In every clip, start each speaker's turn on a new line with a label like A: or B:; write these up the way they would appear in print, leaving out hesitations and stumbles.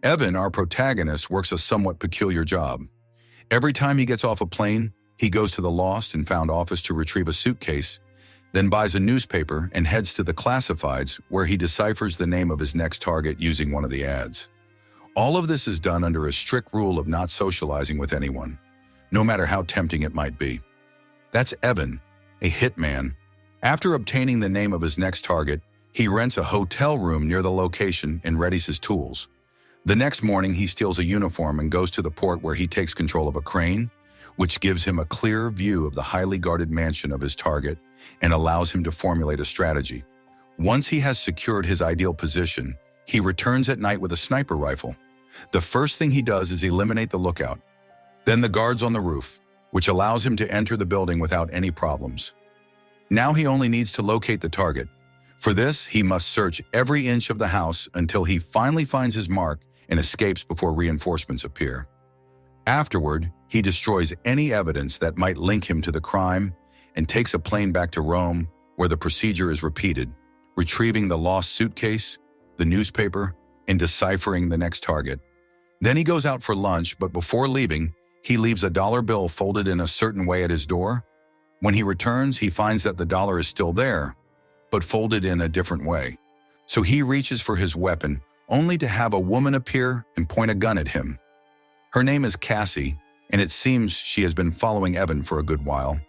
A: Evan, our protagonist, works a somewhat peculiar job. Every time he gets off a plane, he goes to the lost and found office to retrieve a suitcase, then buys a newspaper and heads to the classifieds where he deciphers the name of his next target using one of the ads. All of this is done under a strict rule of not socializing with anyone, no matter how tempting it might be. That's Evan, a hitman. After obtaining the name of his next target, he rents a hotel room near the location and readies his tools. The next morning, he steals a uniform and goes to the port where he takes control of a crane, which gives him a clear view of the highly guarded mansion of his target and allows him to formulate a strategy. Once he has secured his ideal position, he returns at night with a sniper rifle. The first thing he does is eliminate the lookout, then the guards on the roof, which allows him to enter the building without any problems. Now he only needs to locate the target. For this, he must search every inch of the house until he finally finds his mark and escapes before reinforcements appear. Afterward, he destroys any evidence that might link him to the crime and takes a plane back to Rome, where the procedure is repeated, retrieving the lost suitcase, the newspaper, and deciphering the next target. Then he goes out for lunch, but before leaving, he leaves a dollar bill folded in a certain way at his door. When he returns, he finds that the dollar is still there, but folded in a different way. So he reaches for his weapon, only to have a woman appear and point a gun at him. Her name is Cassie, and it seems she has been following Evan for a good while.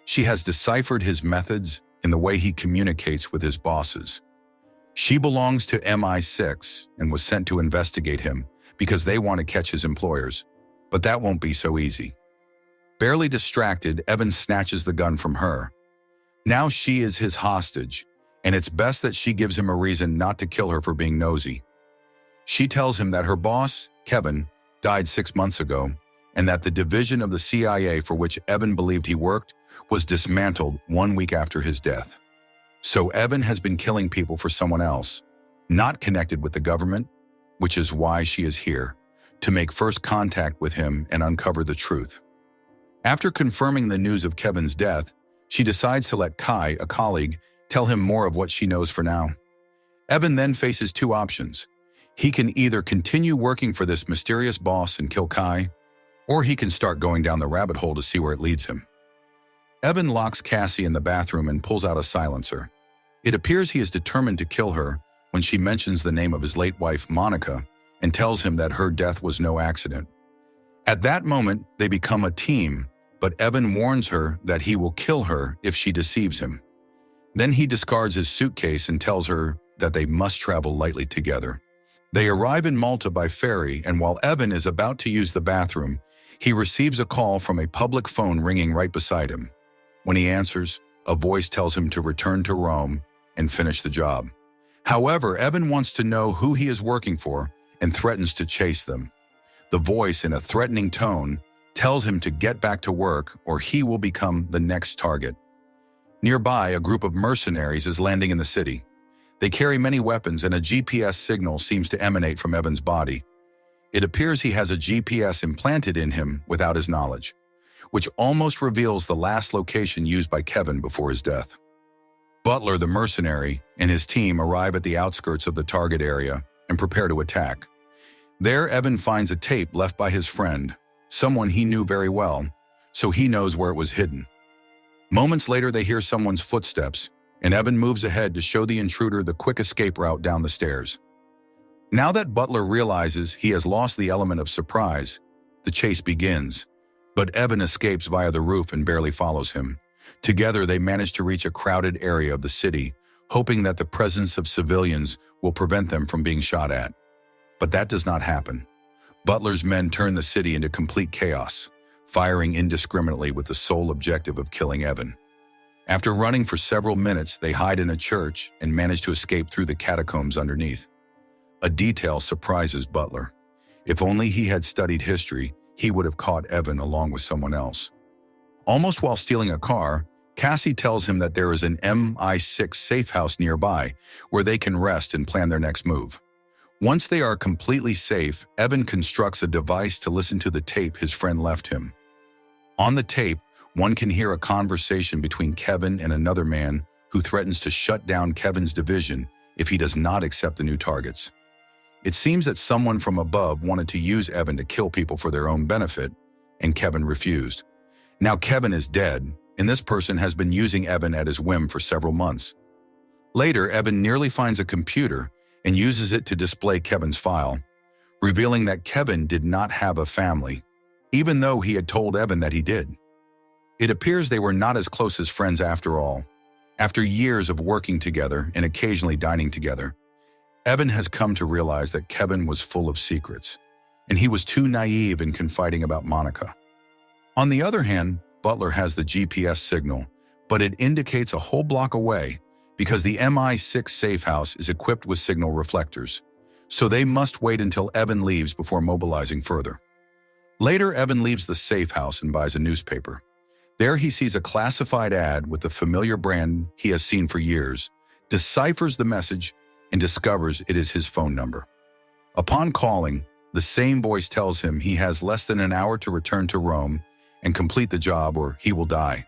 A: She has deciphered his methods and the way he communicates with his bosses. She belongs to MI6 and was sent to investigate him because they want to catch his employers, but that won't be so easy. Barely distracted, Evan snatches the gun from her. Now she is his hostage, and it's best that she gives him a reason not to kill her for being nosy. She tells him that her boss, Kevin, died 6 months ago, and that the division of the CIA for which Evan believed he worked was dismantled 1 week after his death. So Evan has been killing people for someone else, not connected with the government, which is why she is here, to make first contact with him and uncover the truth. After confirming the news of Kevin's death, she decides to let Kai, a colleague, tell him more of what she knows for now. Evan then faces two options. He can either continue working for this mysterious boss and kill Kai, or he can start going down the rabbit hole to see where it leads him. Evan locks Cassie in the bathroom and pulls out a silencer. It appears he is determined to kill her when she mentions the name of his late wife, Monica, and tells him that her death was no accident. At that moment, they become a team, but Evan warns her that he will kill her if she deceives him. Then he discards his suitcase and tells her that they must travel lightly together. They arrive in Malta by ferry, and while Evan is about to use the bathroom, he receives a call from a public phone ringing right beside him. When he answers, a voice tells him to return to Rome and finish the job. However, Evan wants to know who he is working for and threatens to chase them. The voice, in a threatening tone, tells him to get back to work or he will become the next target. Nearby, a group of mercenaries is landing in the city. They carry many weapons and a GPS signal seems to emanate from Evan's body. It appears he has a GPS implanted in him without his knowledge, which almost reveals the last location used by Kevin before his death. Butler, the mercenary, and his team arrive at the outskirts of the target area and prepare to attack. There, Evan finds a tape left by his friend, someone he knew very well, so he knows where it was hidden. Moments later, they hear someone's footsteps, and Evan moves ahead to show the intruder the quick escape route down the stairs. Now that Butler realizes he has lost the element of surprise, the chase begins, but Evan escapes via the roof and barely follows him. Together, they manage to reach a crowded area of the city, hoping that the presence of civilians will prevent them from being shot at. But that does not happen. Butler's men turn the city into complete chaos, firing indiscriminately with the sole objective of killing Evan. After running for several minutes, they hide in a church and manage to escape through the catacombs underneath. A detail surprises Butler. If only he had studied history, he would have caught Evan along with someone else. Almost while stealing a car, Cassie tells him that there is an MI6 safe house nearby where they can rest and plan their next move. Once they are completely safe, Evan constructs a device to listen to the tape his friend left him. On the tape, one can hear a conversation between Kevin and another man who threatens to shut down Kevin's division if he does not accept the new targets. It seems that someone from above wanted to use Evan to kill people for their own benefit, and Kevin refused. Now Kevin is dead, and this person has been using Evan at his whim for several months. Later, Evan nearly finds a computer and uses it to display Kevin's file, revealing that Kevin did not have a family, even though he had told Evan that he did. It appears they were not as close as friends after all. After years of working together and occasionally dining together, Evan has come to realize that Kevin was full of secrets, and he was too naive in confiding about Monica. On the other hand, Butler has the GPS signal, but it indicates a whole block away because the MI6 safe house is equipped with signal reflectors, so they must wait until Evan leaves before mobilizing further. Later, Evan leaves the safe house and buys a newspaper. There he sees a classified ad with the familiar brand he has seen for years, deciphers the message, and discovers it is his phone number. Upon calling, the same voice tells him he has less than an hour to return to Rome and complete the job or he will die.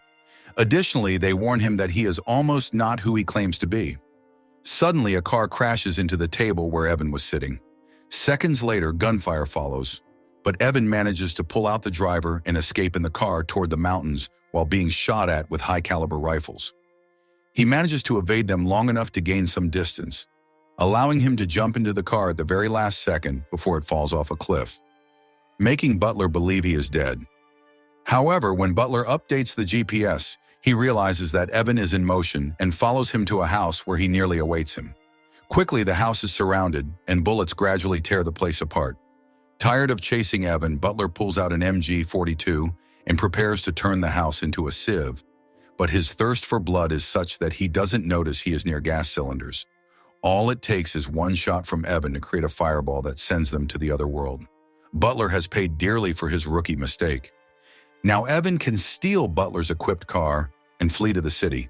A: Additionally, they warn him that he is almost not who he claims to be. Suddenly, a car crashes into the table where Evan was sitting. Seconds later, gunfire follows, but Evan manages to pull out the driver and escape in the car toward the mountains while being shot at with high-caliber rifles. He manages to evade them long enough to gain some distance, allowing him to jump into the car at the very last second before it falls off a cliff, making Butler believe he is dead. However, when Butler updates the GPS, he realizes that Evan is in motion and follows him to a house where he nearly awaits him. Quickly, the house is surrounded, and bullets gradually tear the place apart. Tired of chasing Evan, Butler pulls out an MG-42 and prepares to turn the house into a sieve, but his thirst for blood is such that he doesn't notice he is near gas cylinders. All it takes is one shot from Evan to create a fireball that sends them to the other world. Butler has paid dearly for his rookie mistake. Now Evan can steal Butler's equipped car and flee to the city.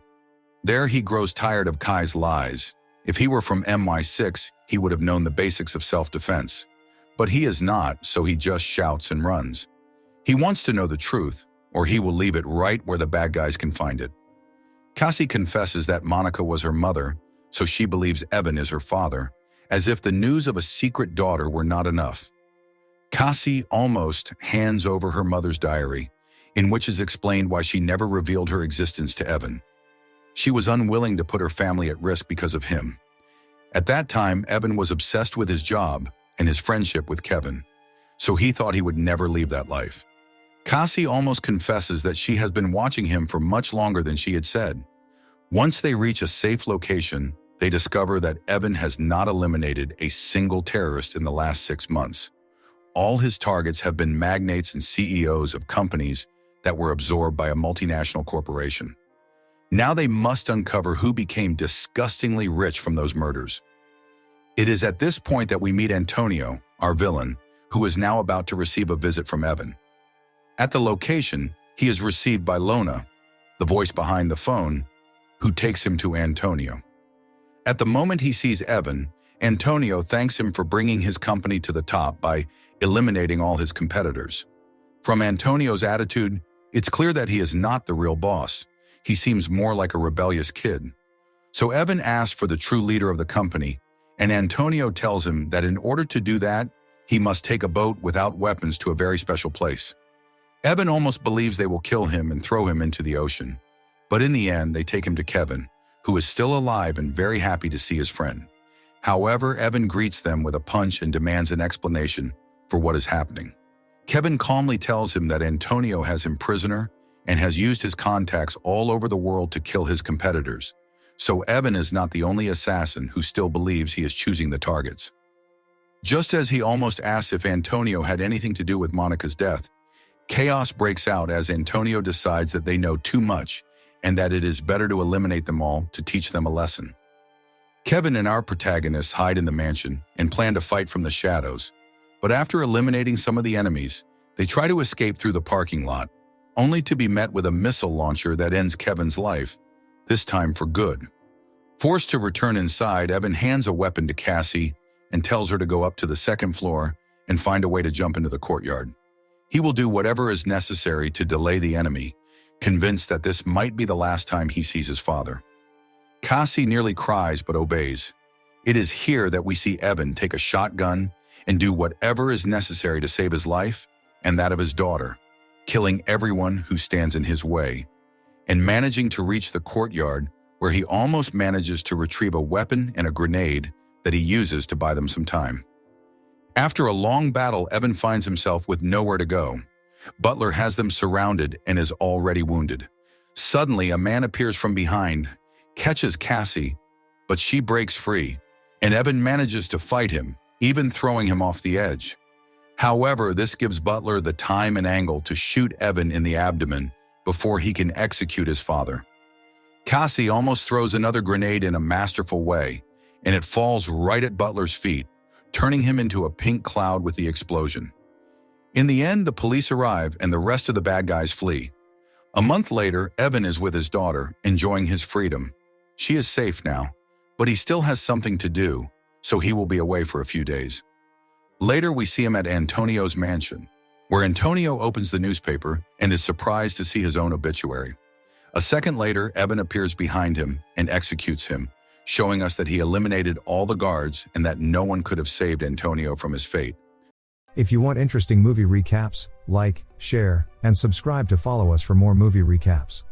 A: There he grows tired of Kai's lies. If he were from MI6, he would have known the basics of self-defense. But he is not, so he just shouts and runs. He wants to know the truth, or he will leave it right where the bad guys can find it. Cassie confesses that Monica was her mother, so she believes Evan is her father, as if the news of a secret daughter were not enough. Cassie almost hands over her mother's diary, in which is explained why she never revealed her existence to Evan. She was unwilling to put her family at risk because of him. At that time, Evan was obsessed with his job and his friendship with Kevin, so he thought he would never leave that life. Cassie almost confesses that she has been watching him for much longer than she had said. Once they reach a safe location, they discover that Evan has not eliminated a single terrorist in the last 6 months. All his targets have been magnates and CEOs of companies that were absorbed by a multinational corporation. Now they must uncover who became disgustingly rich from those murders. It is at this point that we meet Antonio, our villain, who is now about to receive a visit from Evan. At the location, he is received by Lona, the voice behind the phone, who takes him to Antonio. At the moment he sees Evan, Antonio thanks him for bringing his company to the top by eliminating all his competitors. From Antonio's attitude, it's clear that he is not the real boss. He seems more like a rebellious kid. So Evan asks for the true leader of the company, and Antonio tells him that in order to do that, he must take a boat without weapons to a very special place. Evan almost believes they will kill him and throw him into the ocean. But in the end, they take him to Kevin, who is still alive and very happy to see his friend. However, Evan greets them with a punch and demands an explanation for what is happening. Kevin calmly tells him that Antonio has him prisoner and has used his contacts all over the world to kill his competitors. So Evan is not the only assassin who still believes he is choosing the targets. Just as he almost asks if Antonio had anything to do with Monica's death, chaos breaks out as Antonio decides that they know too much and that it is better to eliminate them all to teach them a lesson. Kevin and our protagonists hide in the mansion and plan to fight from the shadows, but after eliminating some of the enemies, they try to escape through the parking lot, only to be met with a missile launcher that ends Kevin's life, this time for good. Forced to return inside, Evan hands a weapon to Cassie and tells her to go up to the second floor and find a way to jump into the courtyard. He will do whatever is necessary to delay the enemy, convinced that this might be the last time he sees his father. Cassie nearly cries but obeys. It is here that we see Evan take a shotgun and do whatever is necessary to save his life and that of his daughter, killing everyone who stands in his way, and managing to reach the courtyard where he almost manages to retrieve a weapon and a grenade that he uses to buy them some time. After a long battle, Evan finds himself with nowhere to go. Butler has them surrounded and is already wounded. Suddenly, a man appears from behind, catches Cassie, but she breaks free, and Evan manages to fight him, even throwing him off the edge. However, this gives Butler the time and angle to shoot Evan in the abdomen before he can execute his father. Cassie almost throws another grenade in a masterful way, and it falls right at Butler's feet, turning him into a pink cloud with the explosion. In the end, the police arrive and the rest of the bad guys flee. A month later, Evan is with his daughter, enjoying his freedom. She is safe now, but he still has something to do, so he will be away for a few days. Later, we see him at Antonio's mansion, where Antonio opens the newspaper and is surprised to see his own obituary. A second later, Evan appears behind him and executes him, showing us that he eliminated all the guards and that no one could have saved Antonio from his fate.
B: If you want interesting movie recaps, like, share, and subscribe to follow us for more movie recaps.